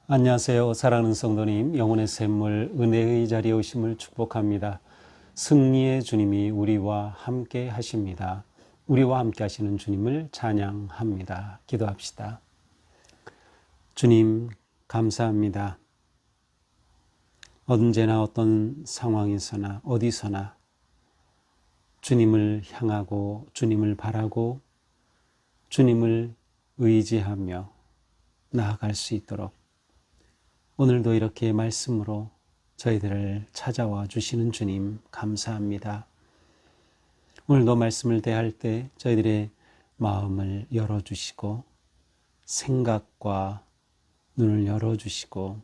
안녕하세요. 사랑하는 성도님, 영혼의 샘물 은혜의 자리에 오심을 축복합니다. 승리의 주님이 우리와 함께 하십니다. 우리와 함께 하시는 주님을 찬양합니다. 기도합시다. 주님, 감사합니다. 언제나 어떤 상황에서나 어디서나 주님을 향하고 주님을 바라고 주님을 의지하며 나아갈 수 있도록 오늘도 이렇게 말씀으로 저희들을 찾아와 주시는 주님 감사합니다. 오늘도 말씀을 대할 때 저희들의 마음을 열어주시고 생각과 눈을 열어주시고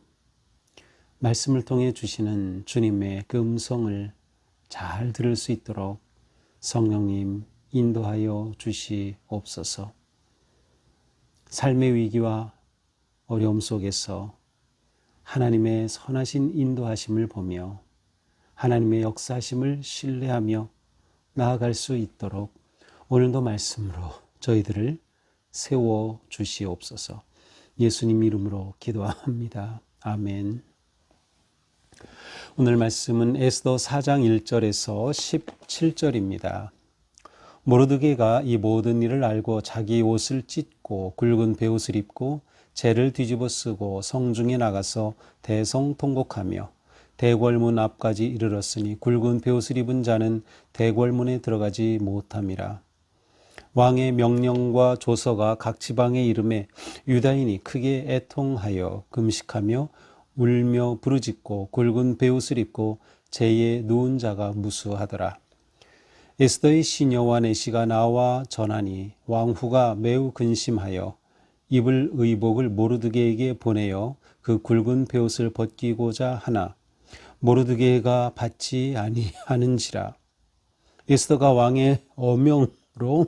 말씀을 통해 주시는 주님의 그 음성을 잘 들을 수 있도록 성령님 인도하여 주시옵소서. 삶의 위기와 어려움 속에서 하나님의 선하신 인도하심을 보며 하나님의 역사하심을 신뢰하며 나아갈 수 있도록 오늘도 말씀으로 저희들을 세워 주시옵소서. 예수님 이름으로 기도합니다. 아멘. 오늘 말씀은 에스더 4장 1절에서 17절입니다. 모르드게가 이 모든 일을 알고 자기 옷을 찢고 굵은 베옷을 입고 재를 뒤집어 쓰고 성중에 나가서 대성통곡하며 대궐문 앞까지 이르렀으니 굵은 베옷을 입은 자는 대궐문에 들어가지 못함이라. 왕의 명령과 조서가 각 지방에 이름에 유다인이 크게 애통하여 금식하며 울며 부르짖고 굵은 베옷을 입고 재에 누운 자가 무수하더라. 에스더의 시녀와 내시가 나와 전하니 왕후가 매우 근심하여 입을 의복을 모르드게에게 보내어 그 굵은 베옷을 벗기고자 하나 모르드게가 받지 아니하는지라. 에스더가 왕의 어명으로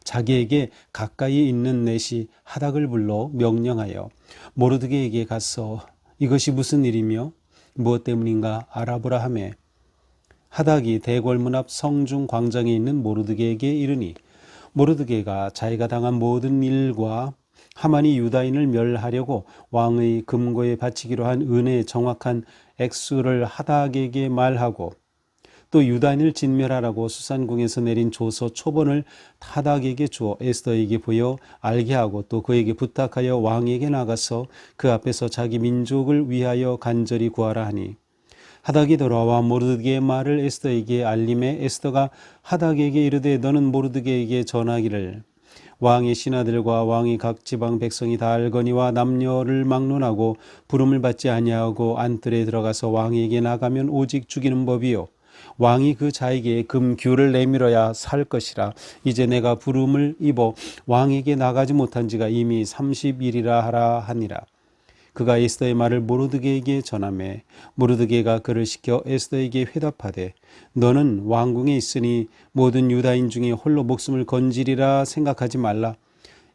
자기에게 가까이 있는 내시 하닥을 불러 명령하여 모르드게에게 가서 이것이 무슨 일이며 무엇 때문인가 알아보라 하며 하닥이 대궐문 앞 성중 광장에 있는 모르드게에게 이르니 모르드게가 자기가 당한 모든 일과 하만이 유다인을 멸하려고 왕의 금고에 바치기로 한 은혜의 정확한 액수를 하닥에게 말하고 또 유다인을 진멸하라고 수산궁에서 내린 조서 초본을 하닥에게 주어 에스더에게 보여 알게 하고 또 그에게 부탁하여 왕에게 나가서 그 앞에서 자기 민족을 위하여 간절히 구하라 하니 하닥이 돌아와 모르드게의 말을 에스더에게 알림해 에스더가 하닥에게 이르되 너는 모르드게에게 전하기를 왕의 신하들과 왕의 각 지방 백성이 다 알거니와 남녀를 막론하고 부름을 받지 아니하고 안뜰에 들어가서 왕에게 나가면 오직 죽이는 법이요 왕이 그 자에게 금규를 내밀어야 살 것이라. 이제 내가 부름을 입어 왕에게 나가지 못한 지가 이미 30일이라 하라 하니라. 그가 에스더의 말을 모르드게에게 전하매 모르드게가 그를 시켜 에스더에게 회답하되 너는 왕궁에 있으니 모든 유다인 중에 홀로 목숨을 건지리라 생각하지 말라.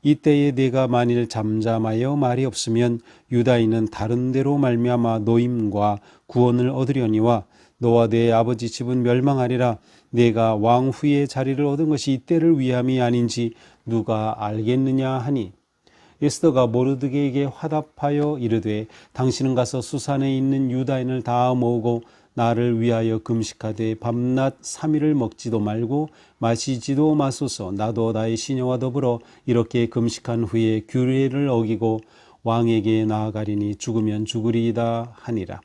이때에 네가 만일 잠잠하여 말이 없으면 유다인은 다른 데로 말미암아 노임과 구원을 얻으려니와 너와 네 아버지 집은 멸망하리라. 네가 왕후의 자리를 얻은 것이 이때를 위함이 아닌지 누가 알겠느냐 하니 에스더가 모르드게에게 화답하여 이르되 당신은 가서 수산에 있는 유다인을 다 모으고 나를 위하여 금식하되 밤낮 3일을 먹지도 말고 마시지도 마소서. 나도 나의 시녀와 더불어 이렇게 금식한 후에 규례를 어기고 왕에게 나아가리니 죽으면 죽으리이다 하니라.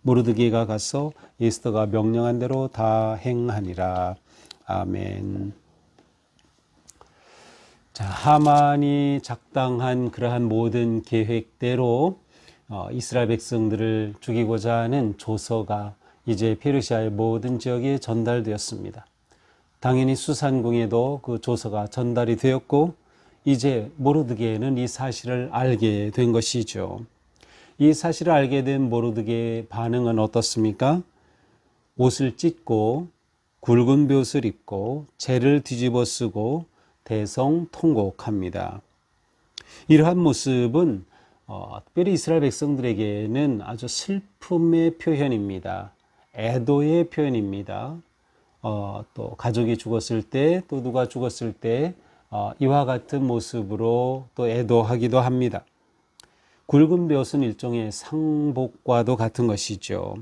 모르드게가 가서 에스더가 명령한 대로 다 행하니라. 아멘. 자, 하만이 작당한 그러한 모든 계획대로 이스라엘 백성들을 죽이고자 하는 조서가 이제 페르시아의 모든 지역에 전달되었습니다. 당연히 수산궁에도 그 조서가 전달이 되었고 이제 모르드게는 이 사실을 알게 된 것이죠. 이 사실을 알게 된 모르드게의 반응은 어떻습니까? 옷을 찢고 굵은 벼옷을 입고 재를 뒤집어 쓰고 대성통곡합니다. 이러한 모습은 특별히 이스라엘 백성들에게는 아주 슬픔의 표현입니다. 애도의 표현입니다. 또 가족이 죽었을 때, 또 누가 죽었을 때 이와 같은 모습으로 또 애도하기도 합니다. 굵은 벼슬은 일종의 상복과도 같은 것이죠.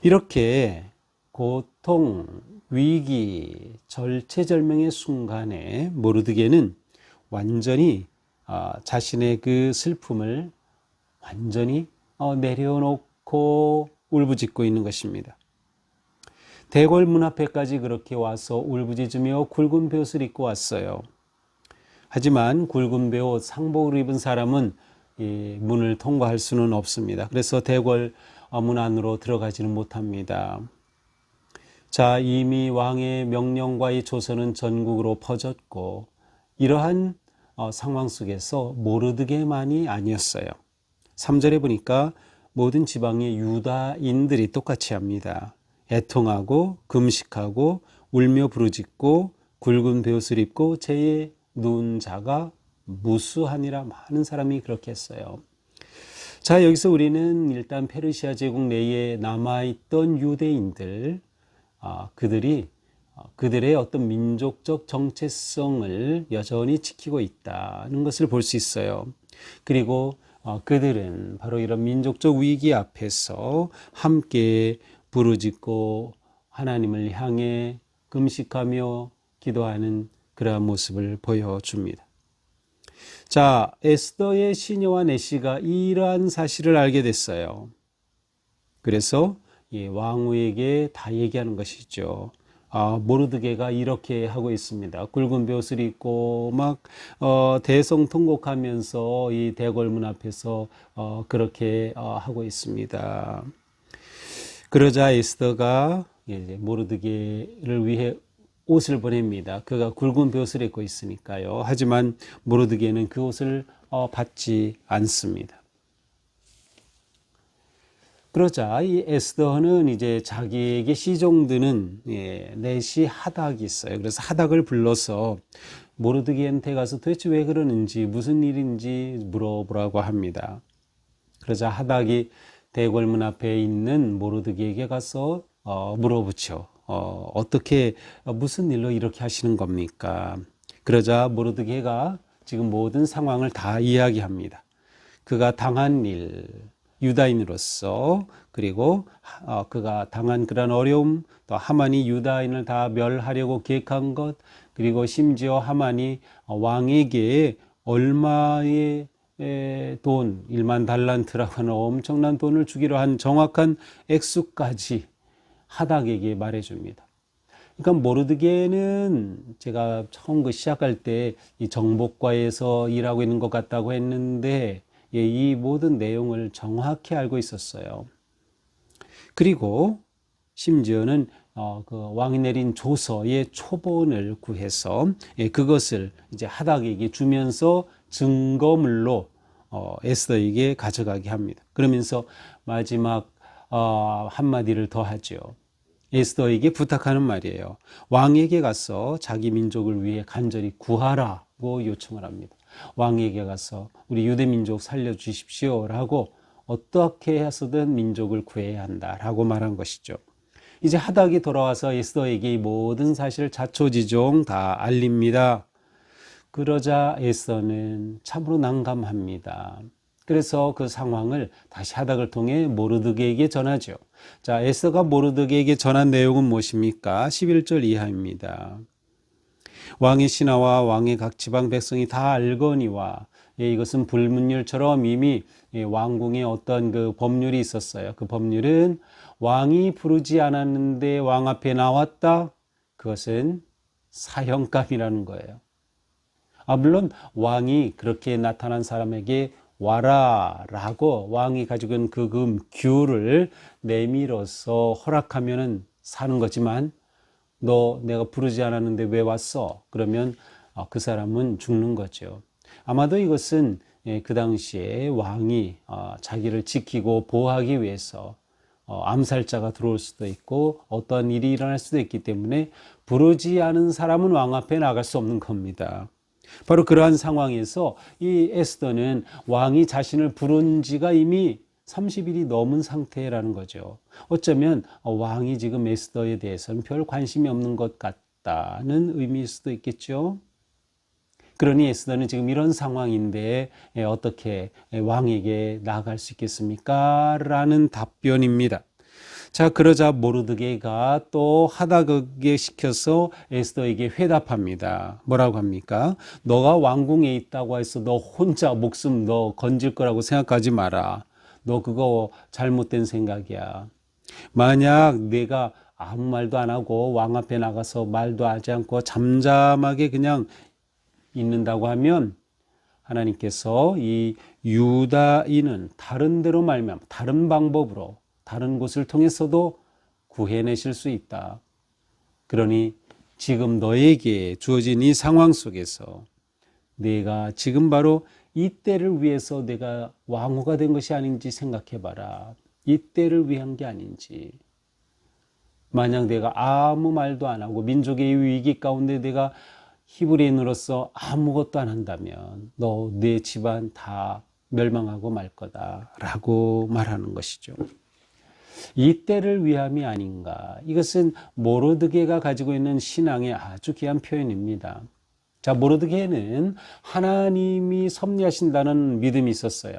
이렇게 고통, 위기, 절체절명의 순간에 모르드게는 완전히 자신의 그 슬픔을 완전히 내려놓고 울부짖고 있는 것입니다. 대궐 문 앞에까지 그렇게 와서 울부짖으며 굵은 벼옷을 입고 왔어요. 하지만 굵은 벼옷, 상복을 입은 사람은 이 문을 통과할 수는 없습니다. 그래서 대궐 문 안으로 들어가지는 못합니다. 자, 이미 왕의 명령과 이 조서는 전국으로 퍼졌고 이러한 상황 속에서 모르드게만이 아니었어요. 3절에 보니까 모든 지방의 유다인들이 똑같이 합니다. 애통하고 금식하고 울며 부르짖고 굵은 벼옷을 입고 제에 누운 자가 무수하니라. 많은 사람이 그렇게 했어요. 자, 여기서 우리는 일단 페르시아 제국 내에 남아있던 유대인들, 그들의 어떤 민족적 정체성을 여전히 지키고 있다는 것을 볼 수 있어요. 그리고 그들은 바로 이런 민족적 위기 앞에서 함께 부르짖고 하나님을 향해 금식하며 기도하는 그러한 모습을 보여줍니다. 자, 에스더의 시녀와 내시가 이러한 사실을 알게 됐어요. 그래서 왕후에게 다 얘기하는 것이죠. 모르드게가 이렇게 하고 있습니다. 굵은 벼옷을 입고 막 대성통곡하면서 이 대궐문 앞에서 그렇게 하고 있습니다. 그러자 에스더가 이제 모르드게를 위해 옷을 보냅니다. 그가 굵은 벼옷을 입고 있으니까요. 하지만 모르드게는 그 옷을 받지 않습니다. 그러자 이 에스더는 이제 자기에게 시종드는 넷이 하닥이 있어요. 그래서 하닥을 불러서 모르드게한테 가서 도대체 왜 그러는지 무슨 일인지 물어보라고 합니다. 그러자 하닥이 대궐문 앞에 있는 모르드게에게 가서 물어보죠. 어떻게 무슨 일로 이렇게 하시는 겁니까? 그러자 모르드게가 지금 모든 상황을 다 이야기합니다. 그가 당한 일, 유다인으로서, 그리고 그가 당한 그런 어려움, 또 하만이 유다인을 다 멸하려고 계획한 것, 그리고 심지어 하만이 왕에게 얼마의 돈, 1만 달란트라고 하는 엄청난 돈을 주기로 한 정확한 액수까지 하닥에게 말해줍니다. 그러니까 모르드게는 제가 처음 시작할 때 이 정복과에서 일하고 있는 것 같다고 했는데 이 모든 내용을 정확히 알고 있었어요. 그리고 심지어는 그 왕이 내린 조서의 초본을 구해서 그것을 이제 하닥에게 주면서 증거물로 에스더에게 가져가게 합니다. 그러면서 마지막 한마디를 더 하죠. 에스더에게 부탁하는 말이에요. 왕에게 가서 자기 민족을 위해 간절히 구하라고 요청을 합니다. 왕에게 가서 우리 유대 민족 살려주십시오라고 어떻게 해서든 민족을 구해야 한다라고 말한 것이죠. 이제 하닥이 돌아와서 에스더에게 이 모든 사실을 자초지종 다 알립니다. 그러자 에스더는 참으로 난감합니다. 그래서 그 상황을 다시 하닥을 통해 모르드게에게 전하죠. 자, 에스더가 모르드게에게 전한 내용은 무엇입니까? 11절 이하입니다. 왕의 신하와 왕의 각 지방 백성이 다 알거니와 이것은 불문율처럼 이미 왕궁에 어떤 그 법률이 있었어요. 그 법률은 왕이 부르지 않았는데 왕 앞에 나왔다. 그것은 사형감이라는 거예요. 물론 왕이 그렇게 나타난 사람에게 와라 라고 왕이 가지고 있는 그 금 규를 내밀어서 허락하면은 사는 거지만 너 내가 부르지 않았는데 왜 왔어? 그러면 그 사람은 죽는 거죠. 아마도 이것은 그 당시에 왕이 자기를 지키고 보호하기 위해서 암살자가 들어올 수도 있고 어떠한 일이 일어날 수도 있기 때문에 부르지 않은 사람은 왕 앞에 나갈 수 없는 겁니다. 바로 그러한 상황에서 이 에스더는 왕이 자신을 부른 지가 이미 30일이 넘은 상태라는 거죠. 어쩌면 왕이 지금 에스더에 대해서는 별 관심이 없는 것 같다는 의미일 수도 있겠죠. 그러니 에스더는 지금 이런 상황인데 어떻게 왕에게 나아갈 수 있겠습니까? 라는 답변입니다. 자, 그러자 모르드게가 또 하다극게 시켜서 에스더에게 회답합니다. 뭐라고 합니까? 너가 왕궁에 있다고 해서 너 혼자 목숨 너 건질 거라고 생각하지 마라. 너 그거 잘못된 생각이야. 만약 내가 아무 말도 안 하고 왕 앞에 나가서 말도 하지 않고 잠잠하게 그냥 있는다고 하면 하나님께서 이 유다인은 다른 데로 말미암아 다른 방법으로 다른 곳을 통해서도 구해내실 수 있다. 그러니 지금 너에게 주어진 이 상황 속에서 내가 지금 바로 이 때를 위해서 내가 왕후가 된 것이 아닌지 생각해봐라. 이 때를 위한 게 아닌지. 만약 내가 아무 말도 안 하고 민족의 위기 가운데 내가 히브리인으로서 아무것도 안 한다면 너 내 집안 다 멸망하고 말 거다라고 말하는 것이죠. 이 때를 위함이 아닌가. 이것은 모르드게가 가지고 있는 신앙의 아주 귀한 표현입니다. 자, 모르드게는 하나님이 섭리하신다는 믿음이 있었어요.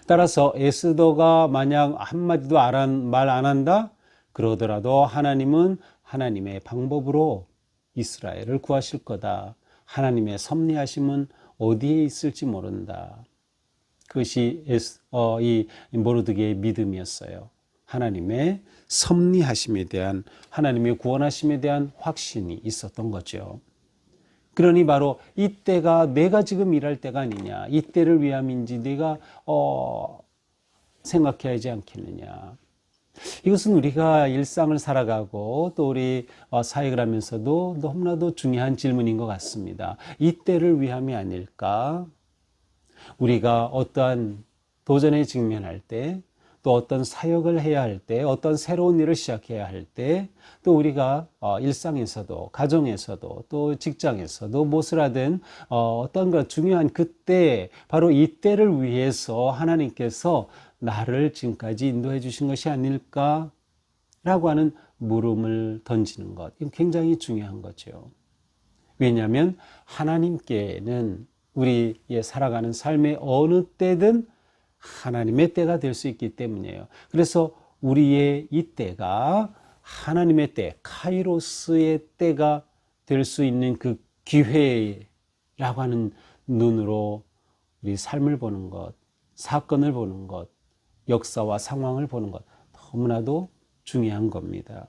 따라서 에스더가 만약 한마디도 말 안 한다? 그러더라도 하나님은 하나님의 방법으로 이스라엘을 구하실 거다. 하나님의 섭리하심은 어디에 있을지 모른다. 그것이 이 모르드게의 믿음이었어요. 하나님의 섭리하심에 대한, 하나님의 구원하심에 대한 확신이 있었던 거죠. 그러니 바로 이때가 내가 지금 일할 때가 아니냐, 이때를 위함인지 내가 생각해야 하지 않겠느냐. 이것은 우리가 일상을 살아가고 또 우리 사역을 하면서도 너무나도 중요한 질문인 것 같습니다. 이때를 위함이 아닐까? 우리가 어떠한 도전에 직면할 때, 또 어떤 사역을 해야 할 때, 어떤 새로운 일을 시작해야 할 때, 또 우리가 일상에서도, 가정에서도, 또 직장에서도 무엇을 하든 어떤 그 중요한 그때, 바로 이때를 위해서 하나님께서 나를 지금까지 인도해 주신 것이 아닐까라고 하는 물음을 던지는 것. 이건 굉장히 중요한 거죠. 왜냐하면 하나님께는 우리의 살아가는 삶의 어느 때든 하나님의 때가 될 수 있기 때문이에요. 그래서 우리의 이 때가 하나님의 때, 카이로스의 때가 될 수 있는 그 기회라고 하는 눈으로 우리 삶을 보는 것, 사건을 보는 것, 역사와 상황을 보는 것, 너무나도 중요한 겁니다.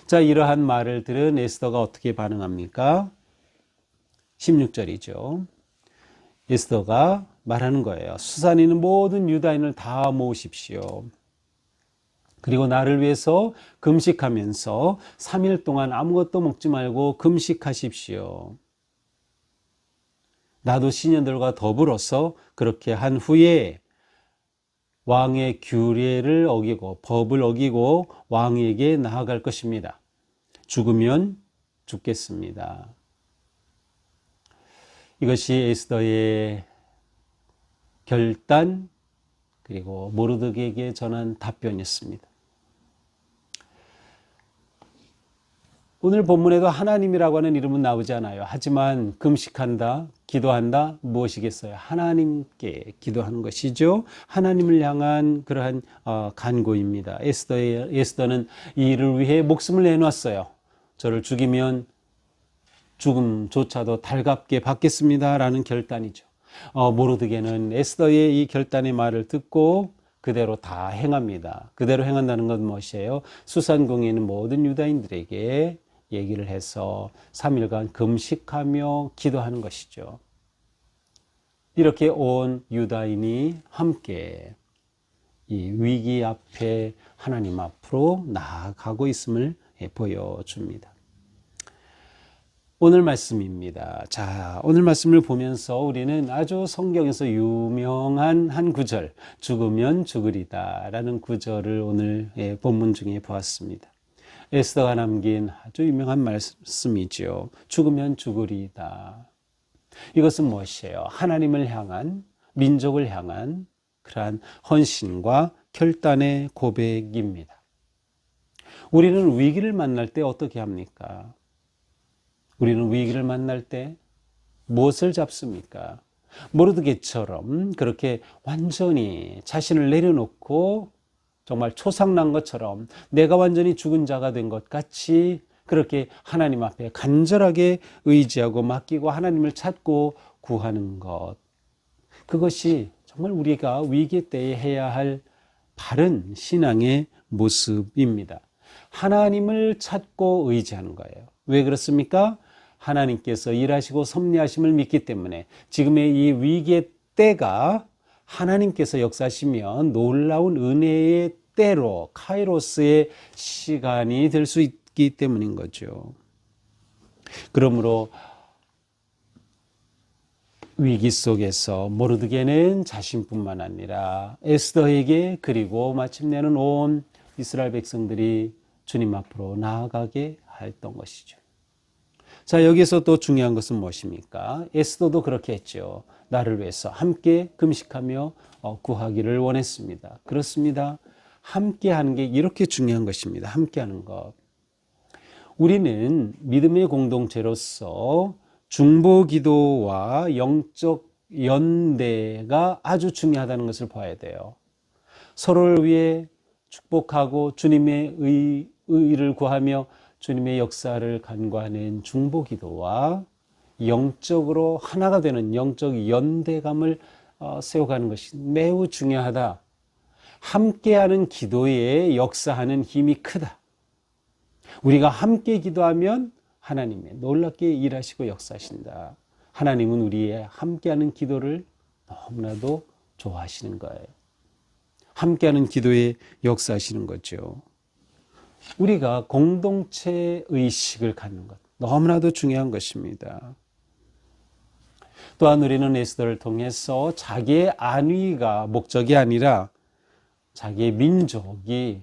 자, 이러한 말을 들은 에스더가 어떻게 반응합니까? 16절이죠. 에스더가 말하는 거예요. 수산에 있는 모든 유다인을 다 모으십시오. 그리고 나를 위해서 금식하면서 3일 동안 아무것도 먹지 말고 금식하십시오. 나도 시녀들과 더불어서 그렇게 한 후에 왕의 규례를 어기고 법을 어기고 왕에게 나아갈 것입니다. 죽으면 죽겠습니다. 이것이 에스더의 결단 그리고 모르드게에게 전한 답변이었습니다. 오늘 본문에도 하나님이라고 하는 이름은 나오지 않아요. 하지만 금식한다, 기도한다, 무엇이겠어요? 하나님께 기도하는 것이죠. 하나님을 향한 그러한 간구입니다. 에스더는 이 일을 위해 목숨을 내놨어요. 저를 죽이면 죽음조차도 달갑게 받겠습니다라는 결단이죠. 모르드게는 에스더의 이 결단의 말을 듣고 그대로 다 행합니다. 그대로 행한다는 건 무엇이에요? 수산궁에 있는 모든 유다인들에게 얘기를 해서 3일간 금식하며 기도하는 것이죠. 이렇게 온 유다인이 함께 이 위기 앞에 하나님 앞으로 나아가고 있음을 보여줍니다. 오늘 말씀입니다. 자, 오늘 말씀을 보면서 우리는 아주 성경에서 유명한 한 구절, 죽으면 죽으리다 라는 구절을 오늘 본문 중에 보았습니다. 에스더가 남긴 아주 유명한 말씀이죠. 죽으면 죽으리다. 이것은 무엇이에요? 하나님을 향한, 민족을 향한 그러한 헌신과 결단의 고백입니다. 우리는 위기를 만날 때 어떻게 합니까? 우리는 위기를 만날 때 무엇을 잡습니까? 모르드게처럼 그렇게 완전히 자신을 내려놓고 정말 초상난 것처럼 내가 완전히 죽은 자가 된 것 같이 그렇게 하나님 앞에 간절하게 의지하고 맡기고 하나님을 찾고 구하는 것. 그것이 정말 우리가 위기 때에 해야 할 바른 신앙의 모습입니다. 하나님을 찾고 의지하는 거예요. 왜 그렇습니까? 하나님께서 일하시고 섭리하심을 믿기 때문에 지금의 이 위기의 때가 하나님께서 역사하시면 놀라운 은혜의 때로 카이로스의 시간이 될 수 있기 때문인 거죠. 그러므로 위기 속에서 모르드게는 자신뿐만 아니라 에스더에게 그리고 마침내는 온 이스라엘 백성들이 주님 앞으로 나아가게 했던 것이죠. 자, 여기서 또 중요한 것은 무엇입니까? 에스더도 그렇게 했죠. 나를 위해서 함께 금식하며 구하기를 원했습니다. 그렇습니다. 함께 하는 게 이렇게 중요한 것입니다. 함께 하는 것. 우리는 믿음의 공동체로서 중보기도와 영적 연대가 아주 중요하다는 것을 봐야 돼요. 서로를 위해 축복하고 주님의 의를 구하며 주님의 역사를 간구하는 중보기도와 영적으로 하나가 되는 영적 연대감을 세워가는 것이 매우 중요하다. 함께하는 기도에 역사하는 힘이 크다. 우리가 함께 기도하면 하나님의 놀랍게 일하시고 역사하신다. 하나님은 우리의 함께하는 기도를 너무나도 좋아하시는 거예요. 함께하는 기도에 역사하시는 거죠. 우리가 공동체 의식을 갖는 것 너무나도 중요한 것입니다. 또한 우리는 에스더를 통해서 자기의 안위가 목적이 아니라 자기의 민족이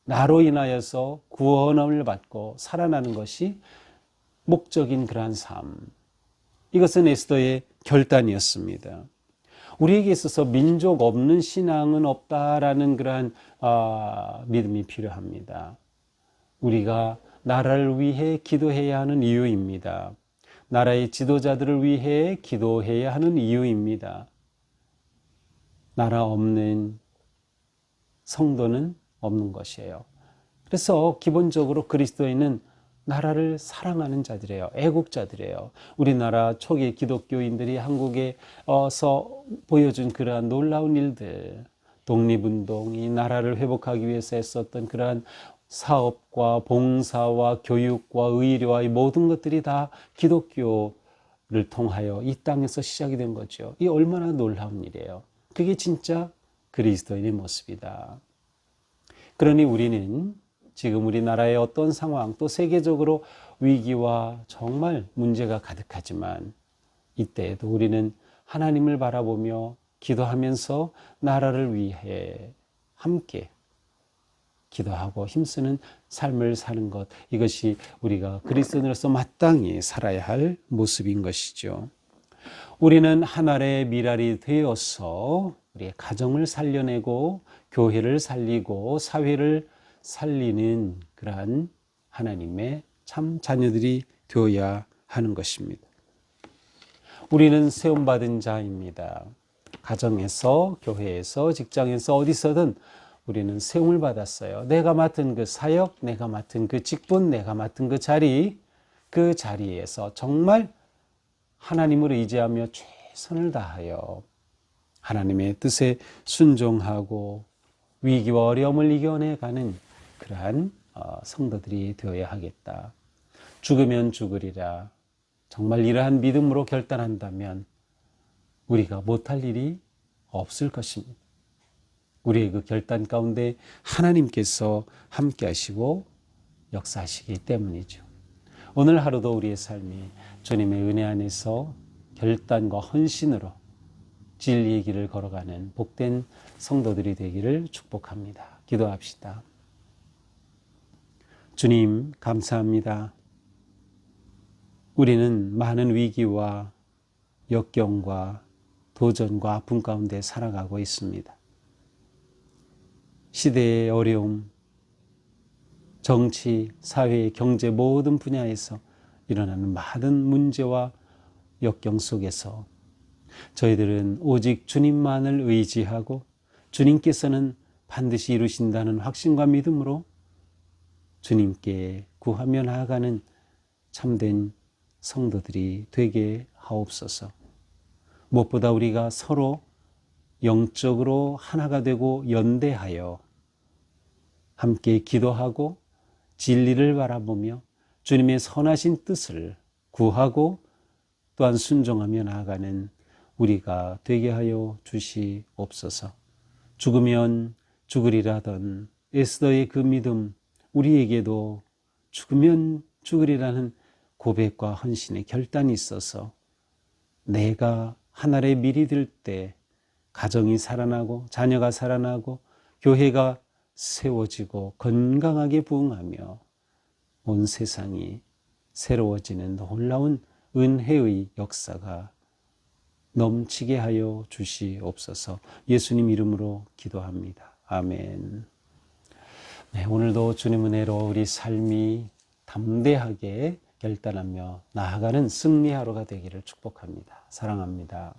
나로 인하여서 구원을 받고 살아나는 것이 목적인 그러한 삶. 이것은 에스더의 결단이었습니다. 우리에게 있어서 민족 없는 신앙은 없다라는 그러한 믿음이 필요합니다. 우리가 나라를 위해 기도해야 하는 이유입니다. 나라의 지도자들을 위해 기도해야 하는 이유입니다. 나라 없는 성도는 없는 것이에요. 그래서 기본적으로 그리스도인은 나라를 사랑하는 자들이에요. 애국자들이에요. 우리나라 초기 기독교인들이 한국에서 보여준 그러한 놀라운 일들, 독립운동이 나라를 회복하기 위해서 했었던 그러한 사업과 봉사와 교육과 의료와 이 모든 것들이 다 기독교를 통하여 이 땅에서 시작이 된 거죠. 이 얼마나 놀라운 일이에요. 그게 진짜 그리스도인의 모습이다. 그러니 우리는 지금 우리나라의 어떤 상황 또 세계적으로 위기와 정말 문제가 가득하지만 이때에도 우리는 하나님을 바라보며 기도하면서 나라를 위해 함께 기도하고 힘쓰는 삶을 사는 것, 이것이 우리가 그리스도인으로서 마땅히 살아야 할 모습인 것이죠. 우리는 하나의 미랄이 되어서 우리의 가정을 살려내고 교회를 살리고 사회를 살리는 그러한 하나님의 참 자녀들이 되어야 하는 것입니다. 우리는 세움받은 자입니다. 가정에서, 교회에서, 직장에서 어디서든 우리는 세움을 받았어요. 내가 맡은 그 사역, 내가 맡은 그 직분, 내가 맡은 그 자리, 그 자리에서 정말 하나님을 의지하며 최선을 다하여 하나님의 뜻에 순종하고 위기와 어려움을 이겨내가는 그러한 성도들이 되어야 하겠다. 죽으면 죽으리라. 정말 이러한 믿음으로 결단한다면 우리가 못할 일이 없을 것입니다. 우리의 그 결단 가운데 하나님께서 함께 하시고 역사하시기 때문이죠. 오늘 하루도 우리의 삶이 주님의 은혜 안에서 결단과 헌신으로 진리의 길을 걸어가는 복된 성도들이 되기를 축복합니다. 기도합시다. 주님, 감사합니다. 우리는 많은 위기와 역경과 도전과 아픔 가운데 살아가고 있습니다. 시대의 어려움, 정치, 사회, 경제 모든 분야에서 일어나는 많은 문제와 역경 속에서 저희들은 오직 주님만을 의지하고 주님께서는 반드시 이루신다는 확신과 믿음으로 주님께 구하며 나아가는 참된 성도들이 되게 하옵소서. 무엇보다 우리가 서로 영적으로 하나가 되고 연대하여 함께 기도하고 진리를 바라보며 주님의 선하신 뜻을 구하고 또한 순종하며 나아가는 우리가 되게 하여 주시옵소서. 죽으면 죽으리라던 에스더의 그 믿음, 우리에게도 죽으면 죽으리라는 고백과 헌신의 결단이 있어서 내가 하늘의 밀이 될 때 가정이 살아나고 자녀가 살아나고 교회가 세워지고 건강하게 부흥하며 온 세상이 새로워지는 놀라운 은혜의 역사가 넘치게 하여 주시옵소서. 예수님 이름으로 기도합니다. 아멘. 네, 오늘도 주님 은혜로 우리 삶이 담대하게 결단하며 나아가는 승리 하루가 되기를 축복합니다. 사랑합니다.